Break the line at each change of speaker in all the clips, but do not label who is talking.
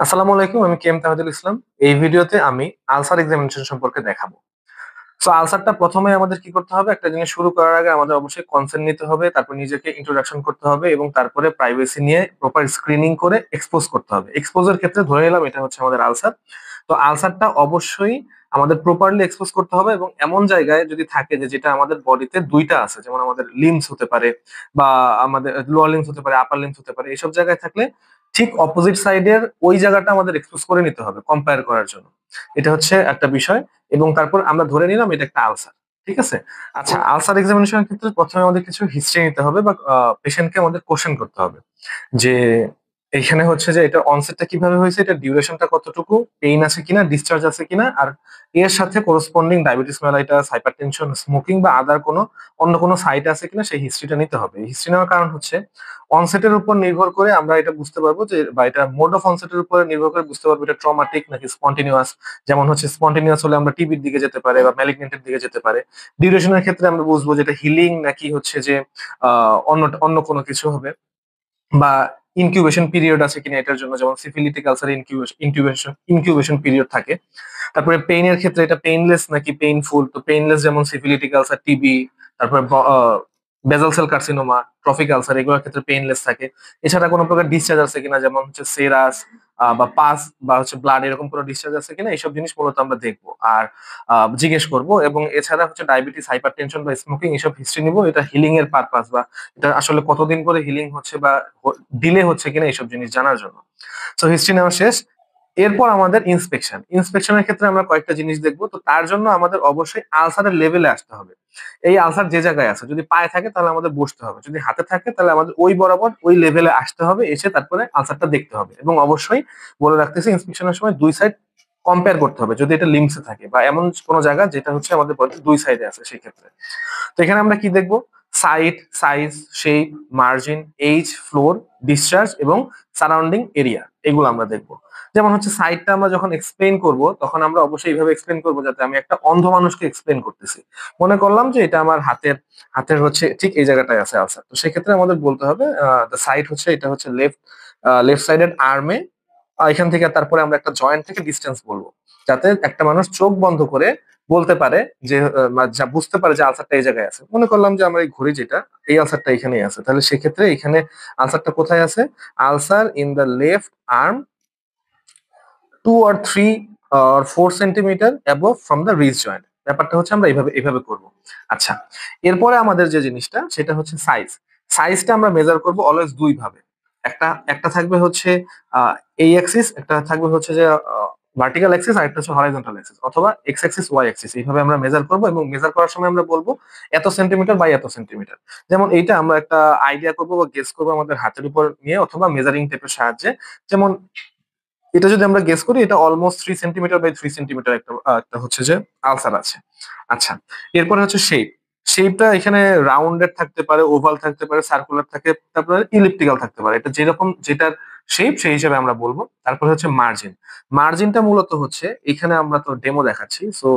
আসসালামু আলাইকুম, আমি কেএম তাহিদুল ইসলাম। এই ভিডিওতে আমি আলসার এক্সামিনেশন সম্পর্কে দেখাবো। সো আলসারটা প্রথমে আমাদের কি করতে হবে, একটা জিনিস শুরু করার আগে আমাদের অবশ্যই কনসেন্ট নিতে হবে, তারপর নিজেকে ইন্ট্রোডাকশন করতে হবে এবং তারপরে প্রাইভেসি নিয়ে প্রপার স্ক্রিনিং করে এক্সপোজ করতে হবে। এক্সপোজের ক্ষেত্রে ধরে নিলাম এটা হচ্ছে আমাদের আলসার। তো আলসারটা অবশ্যই আমাদের প্রপারলি এক্সপোজ করতে হবে এবং এমন জায়গায় যদি থাকে যে যেটা আমাদের বডিতে দুইটা আছে, যেমন আমাদের লিম্বস হতে পারে বা আমাদের লোয়ার লিম্বস হতে পারে, আপার লিম্বস হতে পারে, এইসব জায়গায় থাকলে ঠিক অপোজিট সাইডের ওই জায়গাটা আমাদের এক্সপোজ করে নিতে হবে কম্পেয়ার করার জন্য। এটা হচ্ছে একটা বিষয়। এবং তারপর আমরা ধরে নিলাম এটা একটা আলসার। ঠিক আছে। আচ্ছা, আলসার এক্সামিনেশনের ক্ষেত্রে প্রথমে আমাদের কিছু হিস্ট্রি নিতে হবে বা পেশেন্টকে আমাদের কোশ্চেন করতে হবে যে এখানে হচ্ছে যে এটা অনসেটটা কিভাবে হয়েছে, এটা ডিউরেশনটা কতটুকু, পেইন আছে কিনা, ডিসচার্জ আছে কিনা, আর এর সাথে corresponding diabetes mellitus, hypertension, smoking বা আদার কোনো অন্য কোনো সাইট আছে কিনা সেই হিস্ট্রিটা নিতে হবে। হিস্ট্রি নেওয়ার কারণ হচ্ছে অনসেটের উপর নির্ভর করে আমরা এটা বুঝতে পারবো যে, বা এটা মোড অফ অনসেটের উপর নির্ভর করে বুঝতে পারবো এটা ট্রমাটিক নাকি স্পন্টিনিউয়াস। যেমন হচ্ছে স্পন্টিনিউয়াস হলে আমরা টিবির দিকে যেতে পারে বা ম্যালিগনেন্টের দিকে যেতে পারে। ডিউরেশনের ক্ষেত্রে আমরা বুঝবো যেটা হিলিং নাকি হচ্ছে যে অন্য অন্য কোনো কিছু হবে, বা ইনকিউবেশন পিরিয়ড আছে কিনা এটার জন্য, যেমন সিফিলিটিক আলসার ইনকিউবেশন পিরিয়ড থাকে। তারপরে পেইনের ক্ষেত্রে এটা পেইনলেস নাকি পেইনফুল, তো পেইনলেস যেমন সিফিলিটিক আলসার, টিবি, তারপরে বেজাল সেল কার্সিনোমা, ট্রফিক আলসার, এগুলোর ক্ষেত্রে পেইনলেস থাকে। এছাড়া কোনো প্রকার ডিসচার্জ আছে কিনা, যেমন হচ্ছে সেরাস বা পাস বা হচ্ছে ব্লাড, এরকম কোনো ডিসচার্জ আছে কিনা, এইসব জিনিস মূলত আমরা দেখবো আর জিজ্ঞেস করব। এবং এছাড়া হচ্ছে ডায়াবেটিস, হাইপারটেনশন বা স্মোকিং, এসব হিস্ট্রি নিব, এটা হিলিং এর পারপাস বা এটা আসলে কতদিন করে হিলিং হচ্ছে বা ডিলে হচ্ছে কিনা এইসব জিনিস জানার জন্য। তো হিস্ট্রি নেওয়া শেষ। এরপর আমাদের ইন্সপেকশনের ক্ষেত্রে আমরা কয়েকটা জিনিস দেখবো। তো তার জন্য আমাদের অবশ্যই আলসারের লেভেলে আসতে হবে। এই আলসার যে জায়গায় আছে, যদি পায়ে থাকে তাহলে আমাদের বসতে হবে, যদি হাতে থাকে তাহলে আমাদের ওই বরাবর ওই লেভেলে আসতে হবে, এসে তারপরে আলসারটা দেখতে হবে। এবং অবশ্যই বলে রাখতেছি, ইন্সপেকশনের সময় দুই সাইড কম্পেয়ার করতে হবে, যদি এটা লিম্পসে থাকে বা এমন কোনো জায়গা যেটা হচ্ছে আমাদের body দুই সাইডে আছে সেই ক্ষেত্রে। তো এখানে আমরা কি দেখবো, site, size, shape, margin, edge, floor, discharge এবং সারাউন্ডিং এরিয়া, এগুলো আমরা দেখবো। যেমন হচ্ছে সাইটটা আমরা যখন এক্সপ্লেইন করব তখন আমরা অবশ্যই এইভাবে এক্সপ্লেইন করবো যাতে আমি একটা অন্ধ মানুষকে এক্সপ্লেইন করতেছি। মনে করলাম যে এটা আমার হাতের হাতের হচ্ছে ঠিক এই জায়গাটায় আছে আলসার, তো সেক্ষেত্রে আমাদের বলতে হবে দ্য সাইট হচ্ছে, এটা হচ্ছে লেফট সাইডের আর্মে। এখান থেকে তারপরে আমরা একটা জয়েন্ট থেকে ডিস্টেন্স বলবো, যাতে একটা মানুষ চোখ বন্ধ করে বলতে পারে যে যা বুঝতে পারে যে আনসারটা এই জায়গায় আছে। মনে করলাম যে আমার এই ঘড়ি যেটা, এই আনসারটা এখানেই আছে, তাহলে সেক্ষেত্রে এখানে আনসারটা কোথায় আছে, ulcer in the left arm 2 or 3 or 4 centimetre above from the ridge joint. ব্যাপারটা হচ্ছে আমরা এইভাবে এইভাবে করবো। আচ্ছা, এরপরে আমাদের যে জিনিসটা সেটা হচ্ছে সাইজ। সাইজটা আমরা মেজার করব অলওয়েজ দুই ভাবে। একটা একটা থাকবে হচ্ছে এই অ্যাক্সিস, একটা থাকবে হচ্ছে যে ভার্টিক্যাল অ্যাক্সিস, আর একটা হচ্ছে হরাইজন্টাল অ্যাক্সিস, অথবা এক্স অ্যাক্সিস, ওয়াই অ্যাক্সিস। এইভাবে আমরা মেজার করব এবং মেজার করার সময় আমরা বলবো এত সেন্টিমিটার বাই এত সেন্টিমিটার। যেমন এইটা আমরা একটা আইডিয়া করবো বা গেস করবো আমাদের হাতের উপর নিয়ে অথবা মেজারিং টেপের সাহায্যে। যেমন এটা যদি আমরা গেস করি, এটা অলমোস্ট 3 সেন্টিমিটার বাই 3 সেন্টিমিটার একটা একটা হচ্ছে যে আলসার আছে। আচ্ছা, এরপরে হচ্ছে শেপ। শেপটা এখানে রাউন্ডেড থাকতে পারে, ওভাল থাকতে পারে, সার্কুলার থাকে, তারপরে ইলিপ্টিক্যাল থাকতে পারে। এটা যেরকম যেটার শেপ সেই হিসেবে আমরা বলবো। তারপরে হচ্ছে মার্জিন। মার্জিনটা মূলত হচ্ছে, এখানে আমরা তো ডেমো দেখাচ্ছি, সো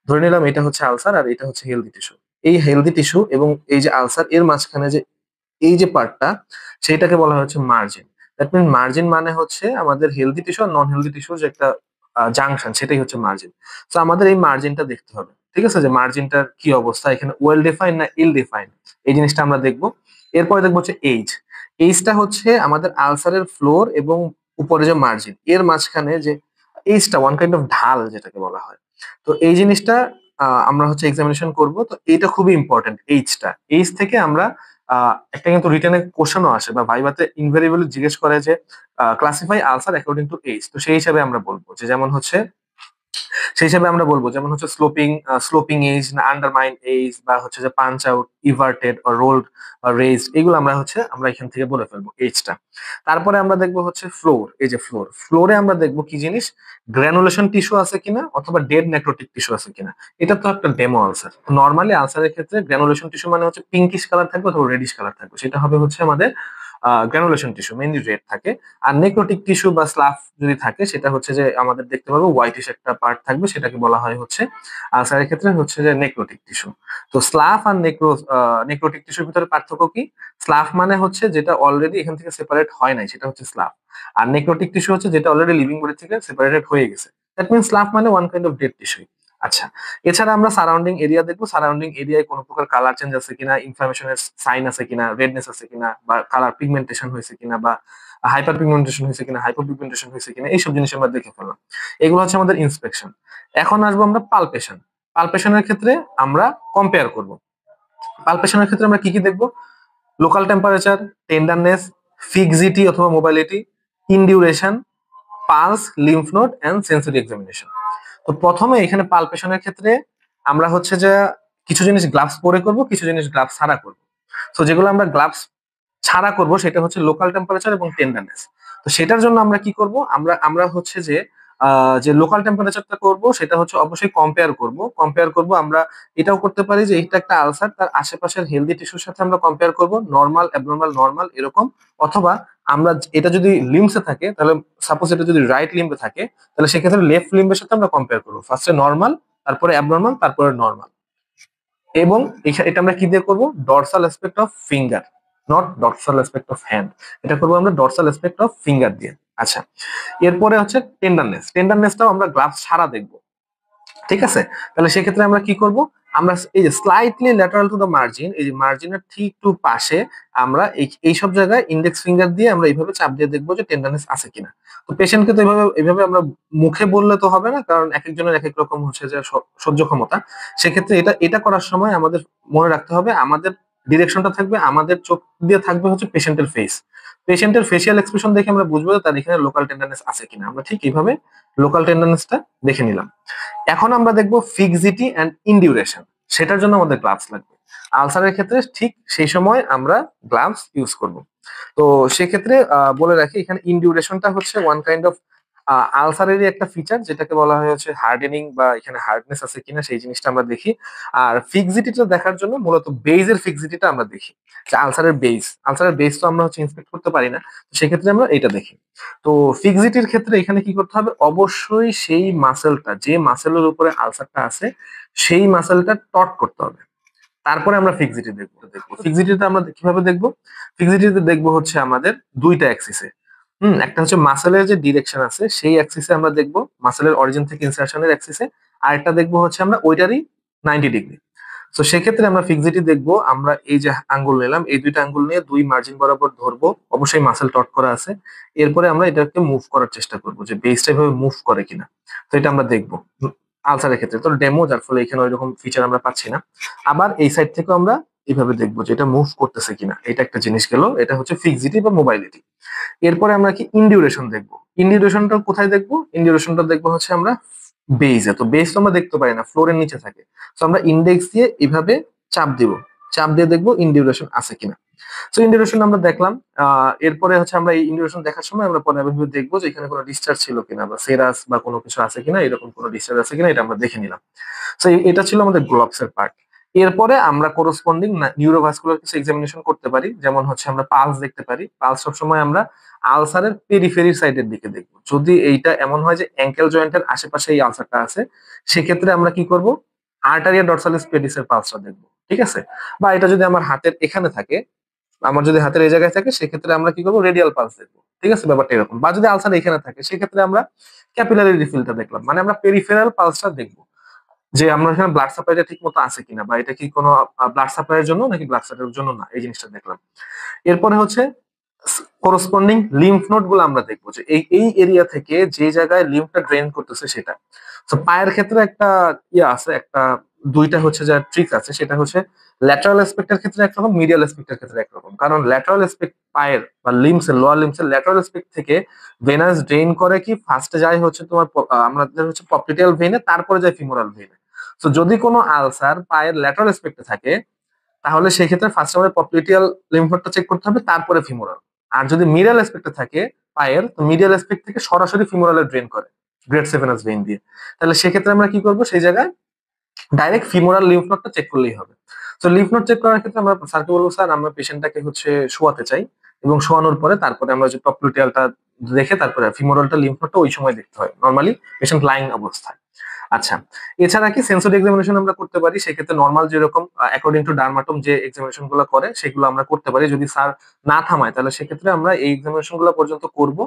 ধরে নিলাম এটা হচ্ছে আলসার আর এটা হচ্ছে হেলদি টিস্যু। এই হেলদি টিস্যু এবং এই যে আলসার, এর মাঝখানে যে এই যে পার্টটা, সেইটাকে বলা হচ্ছে মার্জিন। দ্যাট মিন মার্জিন মানে হচ্ছে আমাদের হেলদি টিস্যু আর নন হেলদি টিস্যুর যে একটা জাংশন, সেটাই হচ্ছে মার্জিন। তো আমাদের এই মার্জিনটা দেখতে হবে। ঠিক আছে, যে মার্জিনটার কি অবস্থা, এখানে ওয়েল ডিফাইন না ইল ডিফাইন, এই জিনিসটা আমরা দেখবো। এরপরে দেখবো হচ্ছে এইজ। এইজটা হচ্ছে আমাদের আলসারের ফ্লোর এবং উপরে যে মার্জিন, এর মাঝখানে যে এইজটা, ওয়ান কাইন্ড অফ ঢাল যেটাকে বলা হয়। তো এই জিনিসটা আমরা হচ্ছে এক্সামিনেশন করব। তো এইটা খুবই ইম্পর্টেন্ট, এইজটা। এইজ থেকে আমরা একটা কিন্তু রিটেনে কোশ্চেনও আসে বা ভাইভাতে ইনভেরিয়েবলি জিজ্ঞেস করে যে classify answer according to age. তো সেই হিসাবে আমরা বলবো যে, যেমন হচ্ছে সেই হিসাবে আমরা বলবো যেমন হচ্ছে স্লোপিং এজ না আন্ডারমাইন এজ, বা হচ্ছে যে পাঞ্চ আউট, ইভার্টেড বা রোলড বা রেজড, এগুলো আমরা এখান থেকে বলে ফেলবো এজটা। তারপরে আমরা দেখবো হচ্ছে ফ্লোর। এই যে ফ্লোরে আমরা দেখবো কি জিনিস, গ্রানুলেশন টিস্যু আছে কিনা অথবা ডেড নেক্রোটিক টিস্যু আছে কিনা। এটা তো একটা ডেমো আনসার। নর্মালি আনসারের ক্ষেত্রে গ্রানুলেশন টিস্যু মানে হচ্ছে পিঙ্কিশ কালার থাকবে অথবা রেডিশ কালার থাকবে, সেটা হবে হচ্ছে আমাদের গ্রানুলেশন টিস্যু, মেইনলি রেড থাকে। আর নেক্রোটিক টিস্যু বা স্লাফ যদি থাকে সেটা হচ্ছে যে আমাদের দেখতে পাবো হোয়াইটিশ একটা পার্ট থাকবে, সেটাকে বলা হয় হচ্ছে আলসারের ক্ষেত্রে হচ্ছে যে নেক্রোটিক টিস্যু। তো স্লাফ আর নেক্রোটিক টিস্যুর ভিতরে পার্থক্য কি? স্লাফ মানে হচ্ছে যেটা অলরেডি এখান থেকে সেপারেট হয় নাই, সেটা হচ্ছে স্লাফ। আর নেক্রোটিক টিস্যু হচ্ছে যেটা অলরেডি লিভিং বডি থেকে সেপারেটেড হয়ে গেছে। দ্যাট মিনস স্লাফ মানে one kind of dead tissue. আচ্ছা, এছাড়া আমরা সারাউন্ডিং এরিয়া দেখবো, সারাউন্ডিং এরিয়ায় কোনো প্রকার কালার চেঞ্জ আছে কিনা, ইনফ্লামেশনের সাইন আছে কিনা, রেডনেস আছে কিনা, বা কালার পিগমেন্টেশন হয়েছে কিনা, বা হাইপার পিগমেন্টেশন হয়েছে কিনা, হাইপো পিগমেন্টেশন হয়েছে কিনা, এইসব জিনিস আমরা দেখে ফেললাম। এগুলো হচ্ছে আমাদের ইন্সপেকশন। এখন আসবো আমরা পালপেশন। পালপেশনের ক্ষেত্রে আমরা কম্পেয়ার করব। পালপেশনের ক্ষেত্রে আমরা কি কি দেখবো? লোকাল টেম্পারেচার, টেন্ডারনেস, ফিক্সিটি অথবা mobility, induration, pulse, lymph node and sensory examination. তো প্রথমে এখানে পালপেশনের ক্ষেত্রে আমরা হচ্ছে যে কিছু জিনিস গ্লাভস পরে করব, কিছু জিনিস গ্লাভস ছাড়া করব। তো যেগুলো আমরা গ্লাভস ছাড়া করব সেটা হচ্ছে লোকাল টেম্পারেচার এবং টেন্ডারনেস। তো সেটার জন্য আমরা কি করব? আমরা আমরা হচ্ছে যে যে লোকাল টেম্পারেচারটা করব সেটা হচ্ছে অবশ্যই কম্পেয়ার করব আমরা। এটাও করতে পারি যে এটা একটা আলসার, তার আশেপাশের হেলদি টিস্যুর সাথে আমরা কম্পেয়ার করব, নরমাল অ্যাবনরমাল নরমাল এরকম। অথবা আমরা এটা যদি লিম্বসে থাকে, তাহলে সাপোজ এটা যদি রাইট লিম্বে থাকে, তাহলে সেক্ষেত্রে লেফট লিম্বের সাথে আমরা কম্পেয়ার করবো। ফার্স্টে নরমাল, তারপরে অ্যাবনরমাল, তারপরে নরমাল। এবং এটা আমরা কি দিয়ে করব? Dorsal aspect of finger, not dorsal aspect of hand. এটা করবো আমরা ডরসাল অ্যাসপেক্ট অফ ফিঙ্গার দিয়ে। আচ্ছা, এরপরে হচ্ছে টেন্ডারনেস। টেন্ডারনেসটাও আমরা গ্লাভস ছাড়া দেখবো। ঠিক আছে? তাহলে সেক্ষেত্রে আমরা কি করব? আমরা এই যে slightly lateral to the margin, এই যে মার্জিনের ঠিক একটু পাশে আমরা এই সব জায়গায় ইন্ডেক্স ফিঙ্গার দিয়ে আমরা এইভাবে চাপ দিয়ে দেখবো যে টেন্ডারনেস আছে কিনা। তো পেশেন্টকে তো এইভাবে আমরা মুখে বললে তো হবে না, কারণ এক একজনের এক এক রকম হচ্ছে যে সহ্য ক্ষমতা। সেক্ষেত্রে এটা এটা করার সময় আমাদের মনে রাখতে হবে, আমাদের ডিরেকশনটা থাকবে, আমাদের চোখ দিয়ে থাকবে হচ্ছে পেশেন্টের ফেস। পেশেন্টের ফেসিয়াল এক্সপ্রেশন দেখে আমরা বুঝবো যে তার এখানে লোকাল টেন্ডারনেস আছে কিনা। আমরা ঠিক এইভাবে লোকাল টেন্ডারনেসটা দেখে নিলাম। এখন আমরা দেখবো ফিক্সিটি অ্যান্ড ইনডিউরেশন। সেটার জন্য আমাদের গ্লাভস লাগবে। আলসারের ক্ষেত্রে ঠিক সেই সময় আমরা গ্লাভস ইউজ করব। তো সেক্ষেত্রে বলে রাখি, এখানে ইনডিউরেশনটা হচ্ছে ওয়ান কাইন্ড অফ আলসারেরই একটা ফিচার, যেটাকে বলা হয় হচ্ছে হার্ডেনিং, বা এখানে হার্ডনেস আছে কিনা সেই জিনিসটা আমরা দেখি। আর ফিক্সিটিটা দেখার জন্য মূলত বেইজের ফিক্সিটিটা আমরা দেখি, যে আলসারের বেস তো আমরা হচ্ছে ইন্সপেক্ট করতে পারি না, সেক্ষেত্রে আমরা এটা দেখি। তো ফিক্সিটির ক্ষেত্রে এখানে কি করতে হবে? অবশ্যই সেই মাসেলটা, যে মাসেলের উপরে আলসারটা আছে, সেই মাসেলটা টট করতে হবে। তারপরে আমরা ফিক্সিটি দেখবো। ফিক্সিটিতে আমরা কিভাবে দেখবো? ফিক্সিটিতে দেখবো হচ্ছে আমাদের দুইটা অ্যাক্সিসে। একটা হচ্ছে মাসেলের যে ডিরেকশন আছে সেই অ্যাক্সিসে আমরা দেখবো, মাসেলের অরিজিন থেকে ইনসারশনের অ্যাক্সিসে। আর একটা দেখবো হচ্ছে আমরা ওইটারই 90 ডিগ্রি। তো সেক্ষেত্রে আমরা ফিক্সিটি দেখবো, আমরা এই যে আঙ্গুল নিলাম, এই দুইটা আঙ্গুল নিয়ে দুই মার্জিন বরাবর ধরবো, অবশ্যই মাসেল টট করা আছে। এরপরে আমরা এটাকে মুভ করার চেষ্টা করবো, যে বেসটা এভাবে মুভ করে কিনা। তো এটা আমরা দেখবো আলসারের ক্ষেত্রে তো ডেমো, যার ফলে এখানে ওই রকম ফিচার আমরা পাচ্ছি না। আবার এই সাইড থেকে আমরা এইভাবে দেখবো যে এটা মুভ করতেছে কিনা। এটা একটা জিনিস গেল, এটা হচ্ছে ফিক্সিটি বা মোবাইলিটি। এরপরে আমরা কি ইনডিউরেশন দেখবো। ইনডিউরেশনটা কোথায় দেখবো? ইনডিউরেশনটা দেখবো হচ্ছে আমরা বেইজে। তো বেস তো আমরা দেখতে পারি না, ফ্লোরের নিচে থাকে। তো আমরা ইন্ডেক্স দিয়ে এইভাবে চাপ দিব, চাপ দিয়ে দেখবো ইনডিউরেশন আছে কিনা। তো ইনডিউরেশন আমরা দেখলাম। এরপরে হচ্ছে আমরা এই ইনডিউরেশন দেখার সময় আমরা পরে এভাবে দেখবো যে এখানে কোনো ডিসচার্জ ছিল কিনা, বা সেরাস বা কোনো কিছু আছে কিনা, এরকম কোনো ডিসচার্জ আছে কিনা, এটা আমরা দেখে নিলাম। তো এটা ছিল আমাদের গ্লোভস এর পার্ট। এরপরে আমরা করসপন্ডিং নিউরোভাস্কুলার কিছু এক্সামিনেশন করতে পারি, যেমন হচ্ছে আমরা পালস দেখতে পারি। পালস সবসময় আমরা আলসারের পেরিফেরি সাইডের দিকে দেখবো। যদি এইটা এমন হয় যে অ্যাঙ্কেল জয়েন্টের আশেপাশে এই আলসারটা আছে, সেক্ষেত্রে আমরা কি করব? আর্টারিয়া ডরসালিস পেডিসের পালসটা দেখবো। ঠিক আছে? বা এটা যদি আমার হাতের এখানে থাকে, আমার যদি হাতের এই জায়গায় থাকে, সেক্ষেত্রে আমরা কি করবো? রেডিয়াল পালস দেখবো। ঠিক আছে? ব্যাপারটা এরকম। বা যদি আলসার এখানে থাকে, সেক্ষেত্রে আমরা ক্যাপিলারি রিফিলটা দেখলাম, মানে আমরা পেরিফেরাল পালসটা দেখবো, যে আমরা এখানে ব্লাড সাপ্লাইটা ঠিক মতো আছে কিনা, বা এটা কি কোনো ব্লাড সাপ্লাইয়ের জন্য নাকি ব্লাড সাপ্লাইয়ের জন্য না, এই জিনিসটা দেখলাম। এরপরে হচ্ছে করসপন্ডিং লিম্ফ নোড গুলো আমরা দেখবো, যে এই এই এরিয়া থেকে যে জায়গায় লিম্ফটা ড্রেন করতেছে সেটা। তো পায়ের ক্ষেত্রে একটা ইয়ে আছে, একটা দুইটা হচ্ছে যে ট্রিক আছে, সেটা হচ্ছে ল্যাটারাল এসপেক্টের ক্ষেত্রে একরকম, মিডিয়াল এসপেক্টের ক্ষেত্রে একরকম। কারণ ল্যাটারাল এসপেক্ট পায়ের বা লিম্স এর, লোয়ার লিম্স এর ল্যাটারাল এসপেক্ট থেকে ভেনাস ড্রেন করে কি ফার্স্টে যায় হচ্ছে তোমার আমাদের হচ্ছে পপলিটিয়াল ভেইনে, তারপরে যায় ফিমোরাল ভেইনে। তো যদি কোনো আলসার পায়ের ল্যাটারাল এসপেক্টে থাকে, তাহলে সেক্ষেত্রে ফার্স্ট আমাদের পপলিটিয়াল লিম্ফ নোডটা চেক করতে হবে, তারপরে ফিমোরাল। আর যদি মিডিয়াল এসপেক্টে থাকে পায়ের, তো মিডিয়াল এসপেক্ট থেকে সরাসরি ফিমোরালে ড্রেন করে গ্রেট সেভেনাস ভেইন দিয়ে। তাহলে সেক্ষেত্রে আমরা কি করবো? সেই জায়গায় ডাইরেক্ট ফিমোরাল লিম্ফ নোডটা চেক করলেই হবে। তো লিম্ফ নোড চেক করার ক্ষেত্রে আমরা স্যারকে বলবো, স্যার আমরা পেশেন্টটাকে হচ্ছে শোয়াতে চাই, এবং শোয়ানোর পরে তারপরে আমরা যে টপ লুটিয়ালটা দেখে তারপরে ফিমোরালটা লিম্ফ নোডটা ওই সময় দেখতে হয় নরমালি পেশেন্ট লাইং অবস্থায়। আচ্ছা, এছাড়া কি সেন্সরি এক্সামিনেশন আমরা করতে পারি, সেক্ষেত্রে নরমাল যেরকম অ্যাকর্ডিং টু ডার্মাটোম যে এক্সামিনেশন গুলো করে সেগুলো আমরা করতে পারি। যদি স্যার না থামায় তাহলে সেক্ষেত্রে আমরা এই এক্সামিনেশন গুলো পর্যন্ত করব।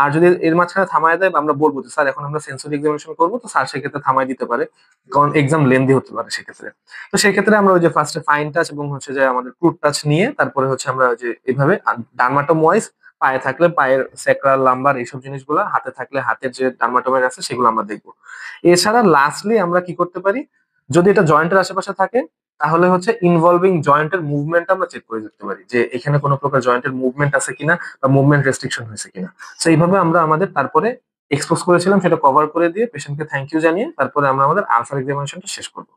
আর যদি এর মাঝখানে থামায় দেয় বা আমরা বলবো যে স্যার এখন আমরা সেন্সরি এক্সামিনেশন করবো, তো স্যার সেক্ষেত্রে থামায় দিতে পারে, কারণ এক্সাম লেন্দি হতে পারে সেক্ষেত্রে। তো সেক্ষেত্রে আমরা ওই যে ফার্স্টে ফাইন টাচ এবং হচ্ছে যে আমাদের ক্রুড টাচ নিয়ে তারপরে হচ্ছে আমরা ওই যে এইভাবে ডার্মাটোম ওয়াইজ, পায়ে থাকলে পায়ের স্যাক্রাল লাম্বার এইসব জিনিসগুলো, হাতে থাকলে হাতের যে ডার্মাটোমের আছে সেগুলো আমরা দেখবো। এছাড়া লাস্টলি আমরা কি করতে পারি, যদি এটা জয়েন্টের আশেপাশে থাকে তাহলে হচ্ছে ইনভলভিং জয়েন্টের মুভমেন্ট আমরা চেক করে দেখতে পারি যে এখানে কোনো প্রকার জয়েন্টের মুভমেন্ট আছে কিনা বা মুভমেন্ট রেস্ট্রিকশন হয়েছে কিনা। তো এইভাবে আমরা আমাদের তারপরে এক্সপোজ করেছিলাম, সেটা কভার করে দিয়ে পেশেন্টকে থ্যাংক ইউ জানিয়ে তারপরে আমরা আমাদের আলসার এক্সামিনেশনটা শেষ করবো।